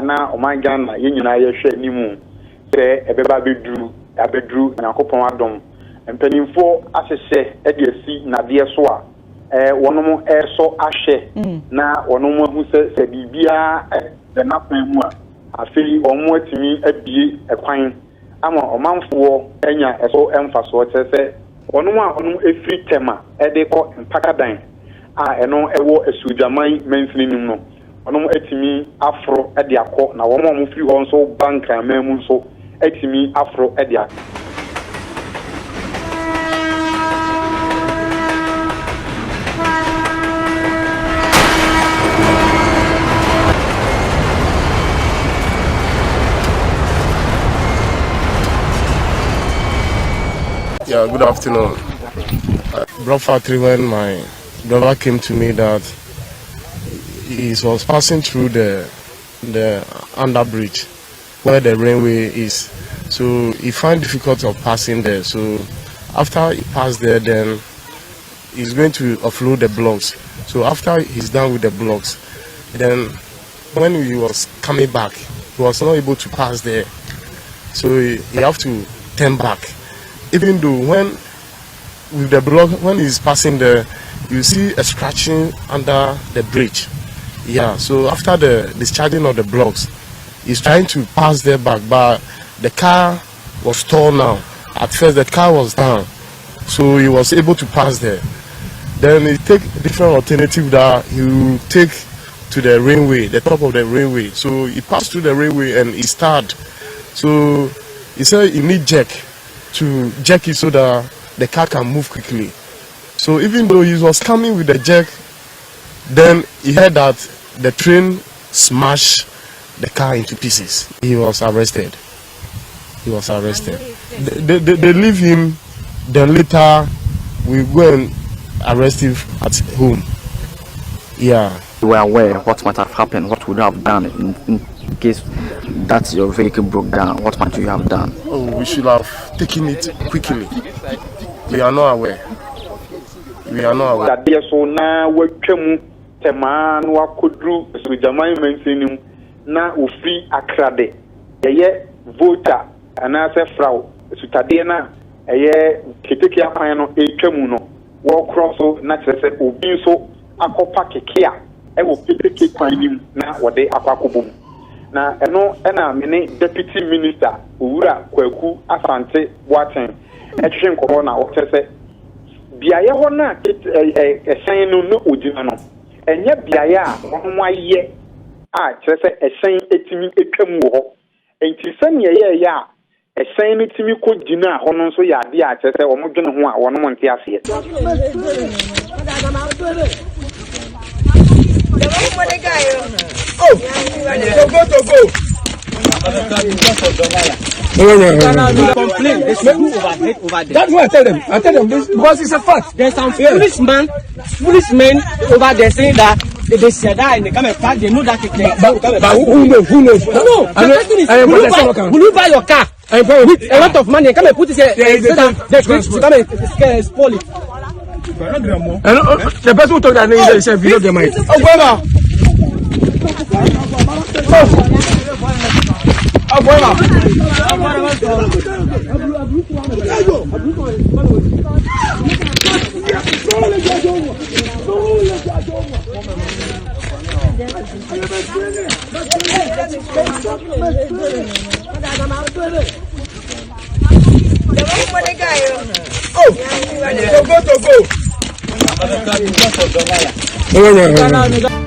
na Omangana Yina Yeshe Nimu say a beba bedru Nakopon Adom and penning for as a say Eddie Nadia Soa one more air so ashe na one more who says Bibia the Napmua I feel almost to me a quine ama omanfo enya eso emfaso tese onuma onu efri tema edeko mpakadan eno ewo esudwaman menfinin no onum etimi afro ede akọ na wo mo firi ho nso banka mamu nso etimi afro ede akọ. Yeah, good afternoon. Brought factory when my brother came to me that he was passing through the under bridge where the railway is. So he found difficult of passing there. So after he passed there, then he's going to offload the blocks. So after he's done with the blocks, then when he was coming back, he was not able to pass there. So he have to turn back. Even though when with the block, when he's passing there, you see a scratching under the bridge. Yeah, so after the discharging of the blocks, he's trying to pass there back, but the car was torn now. At first the car was down, so he was able to pass there. Then he take different alternative that he will take to the railway, the top of the railway. So he passed through the railway and he started. So he said he need jack to jack it so that the car can move quickly. So even though he was coming with the jack, then he heard that the train smashed the car into pieces. He was arrested. He was arrested. They leave him, then later we go and arrest him at home. Yeah. You were aware what might have happened, what would you have done in case that your vehicle broke down? What might you have done? Oh, we should have taken it quickly. We are not aware. We are not aware. That so now we come to man wa kudru so jamai mentioning na ufi akrade. Ye voter anase frau so tade na eye keteke akwan no etwamu no wo cross na tese obi so akopa kekea e wo keteke kwan nim na wode akwakobom. Na eno na mene deputy minister Owura Kwaku Asante Boateng etwe nkomo na o tese biaye ho na esen no no odina no enye biaye a ho aye a tese esen etimi etwam ho enti sane ye ya esen etimi ko dina ho no so ya de a tese o mo dwene ho a wono mo nte ase Oh, to go. Complain. That's what I tell them. I tell them this because it's a fact. There's some policemen over there saying that they said that and they come and park. They know that it but who knows? No. The question is, will you buy your car with a lot of money and come and put it here? They're going to come and spoil it. The person who told that name is if you don't get money. Oh, brother. Oh, brother. Oh, to go.